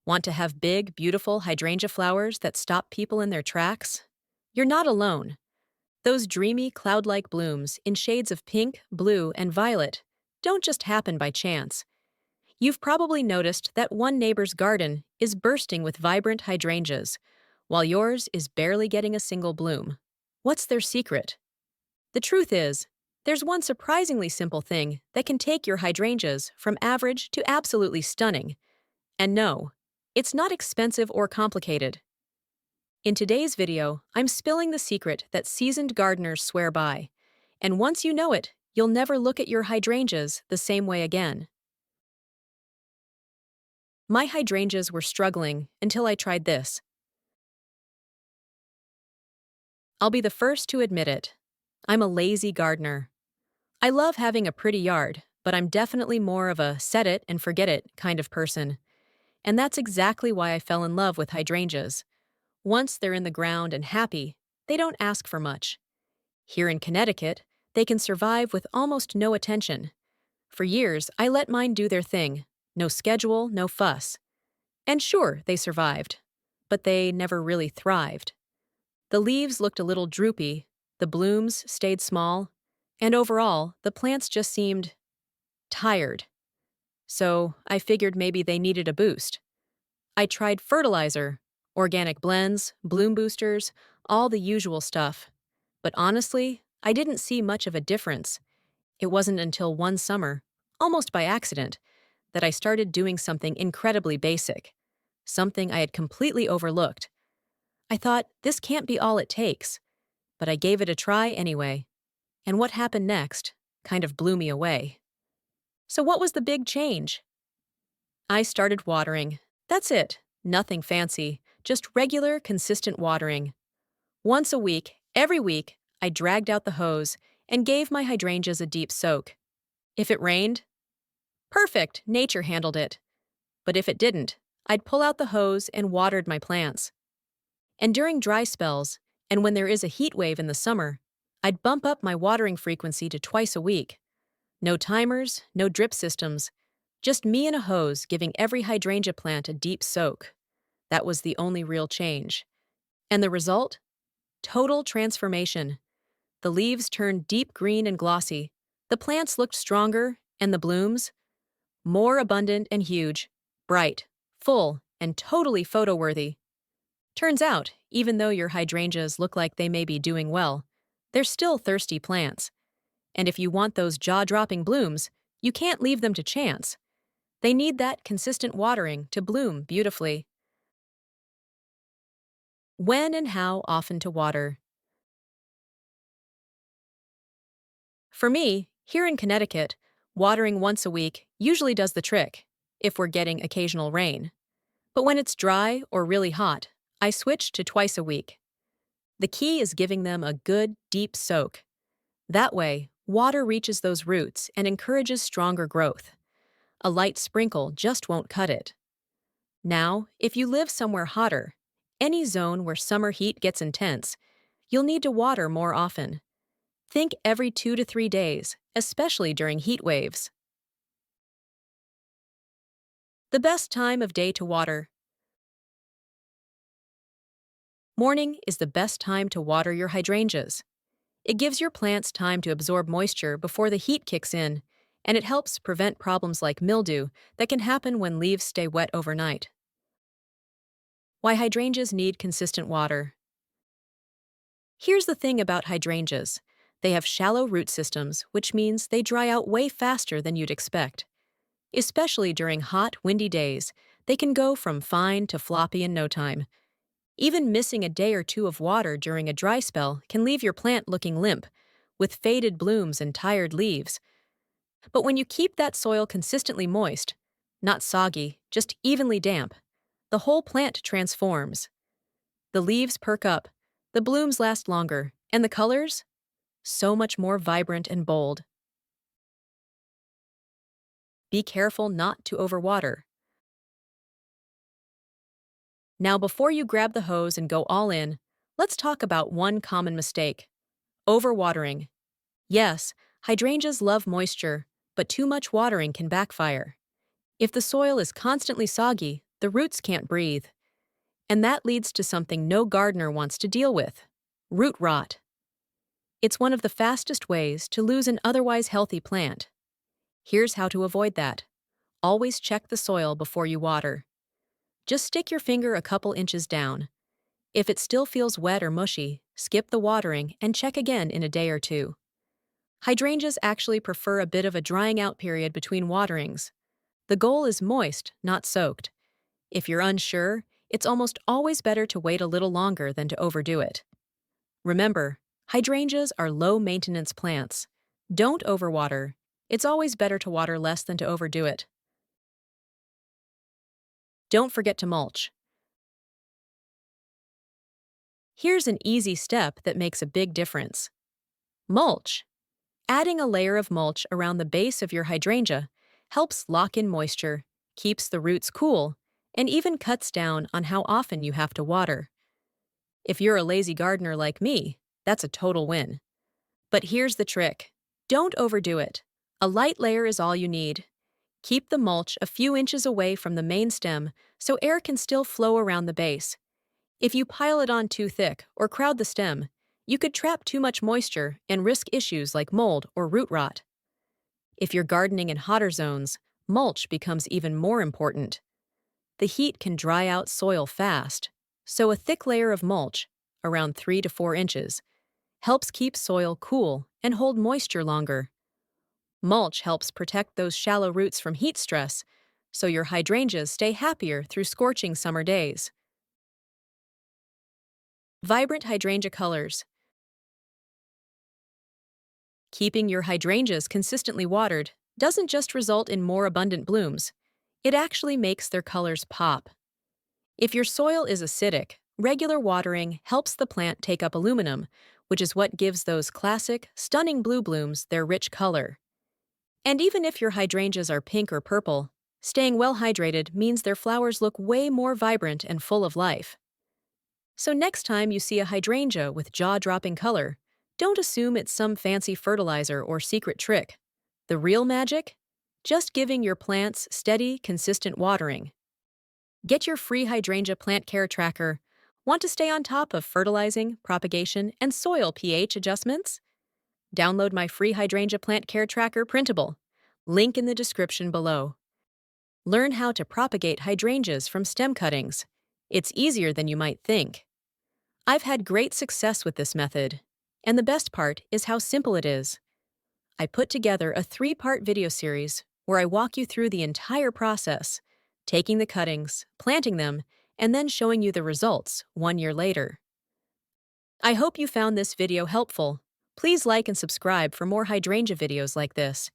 Want to have big, beautiful hydrangea flowers that stop people in their tracks? You're not alone. Those dreamy, cloud-like blooms in shades of pink, blue, and violet don't just happen by chance. You've probably noticed that one neighbor's garden is bursting with vibrant hydrangeas, while yours is barely getting a single bloom. What's their secret? The truth is, there's one surprisingly simple thing that can take your hydrangeas from average to absolutely stunning. And no, it's not expensive or complicated. In today's video, I'm spilling the secret that seasoned gardeners swear by. And once you know it, you'll never look at your hydrangeas the same way again. My hydrangeas were struggling until I tried this. I'll be the first to admit it. I'm a lazy gardener. I love having a pretty yard, but I'm definitely more of a set it and forget it kind of person. And that's exactly why I fell in love with hydrangeas. Once they're in the ground and happy, they don't ask for much. Here in Connecticut, they can survive with almost no attention. For years, I let mine do their thing. No schedule, no fuss. And sure, they survived. But they never really thrived. The leaves looked a little droopy, the blooms stayed small, and overall, the plants just seemed tired. So I figured maybe they needed a boost. I tried fertilizer, organic blends, bloom boosters, all the usual stuff. But honestly, I didn't see much of a difference. It wasn't until one summer, almost by accident, that I started doing something incredibly basic, something I had completely overlooked. I thought, this can't be all it takes. But I gave it a try anyway. And what happened next kind of blew me away. So what was the big change? I started watering. That's it. Nothing fancy. Just regular, consistent watering. Once a week, every week, I dragged out the hose and gave my hydrangeas a deep soak. If it rained, perfect, nature handled it. But if it didn't, I'd pull out the hose and watered my plants. And during dry spells, and when there is a heat wave in the summer, I'd bump up my watering frequency to twice a week. No timers, no drip systems, just me and a hose giving every hydrangea plant a deep soak. That was the only real change. And the result? Total transformation. The leaves turned deep green and glossy, the plants looked stronger, and the blooms? More abundant and huge, bright, full, and totally photo-worthy. Turns out, even though your hydrangeas look like they may be doing well, they're still thirsty plants. And if you want those jaw-dropping blooms, you can't leave them to chance. They need that consistent watering to bloom beautifully. When and how often to water? For me, here in Connecticut, watering once a week usually does the trick, if we're getting occasional rain. But when it's dry or really hot, I switch to twice a week. The key is giving them a good, deep soak. That way, water reaches those roots and encourages stronger growth. A light sprinkle just won't cut it. Now, if you live somewhere hotter, any zone where summer heat gets intense, you'll need to water more often. Think every 2 to 3 days, especially during heat waves. The best time of day to water. Morning is the best time to water your hydrangeas. It gives your plants time to absorb moisture before the heat kicks in, and it helps prevent problems like mildew that can happen when leaves stay wet overnight. Why hydrangeas need consistent water. Here's the thing about hydrangeas. They have shallow root systems, which means they dry out way faster than you'd expect. Especially during hot, windy days, they can go from fine to floppy in no time. Even missing a day or two of water during a dry spell can leave your plant looking limp, with faded blooms and tired leaves. But when you keep that soil consistently moist, not soggy, just evenly damp, the whole plant transforms. The leaves perk up, the blooms last longer, and the colors? So much more vibrant and bold. Be careful not to overwater. Now, before you grab the hose and go all in, let's talk about one common mistake: overwatering. Yes, hydrangeas love moisture, but too much watering can backfire. If the soil is constantly soggy, the roots can't breathe. And that leads to something no gardener wants to deal with: root rot. It's one of the fastest ways to lose an otherwise healthy plant. Here's how to avoid that. Always check the soil before you water. Just stick your finger a couple inches down. If it still feels wet or mushy, skip the watering and check again in a day or two. Hydrangeas actually prefer a bit of a drying out period between waterings. The goal is moist, not soaked. If you're unsure, it's almost always better to wait a little longer than to overdo it. Remember, hydrangeas are low-maintenance plants. Don't overwater. It's always better to water less than to overdo it. Don't forget to mulch. Here's an easy step that makes a big difference. Mulch. Adding a layer of mulch around the base of your hydrangea helps lock in moisture, keeps the roots cool, and even cuts down on how often you have to water. If you're a lazy gardener like me, that's a total win. But here's the trick. Don't overdo it. A light layer is all you need. Keep the mulch a few inches away from the main stem so air can still flow around the base. If you pile it on too thick or crowd the stem, you could trap too much moisture and risk issues like mold or root rot. If you're gardening in hotter zones, mulch becomes even more important. The heat can dry out soil fast, so a thick layer of mulch, around 3 to 4 inches, helps keep soil cool and hold moisture longer. Mulch helps protect those shallow roots from heat stress, so your hydrangeas stay happier through scorching summer days. Vibrant hydrangea colors. Keeping your hydrangeas consistently watered doesn't just result in more abundant blooms, it actually makes their colors pop. If your soil is acidic, regular watering helps the plant take up aluminum, which is what gives those classic, stunning blue blooms their rich color. And even if your hydrangeas are pink or purple, staying well hydrated means their flowers look way more vibrant and full of life. So next time you see a hydrangea with jaw-dropping color, don't assume it's some fancy fertilizer or secret trick. The real magic? Just giving your plants steady, consistent watering. Get your free hydrangea plant care tracker. Want to stay on top of fertilizing, propagation, and soil pH adjustments? Download my free hydrangea plant care tracker Printable. Link in the description below. Learn how to propagate hydrangeas from stem cuttings. It's easier than you might think. I've had great success with this method, and the best part is how simple it is. I put together a 3-part video series where I walk you through the entire process, taking the cuttings, planting them, and then showing you the results 1 year later. I hope you found this video helpful. Please like and subscribe for more hydrangea videos like this.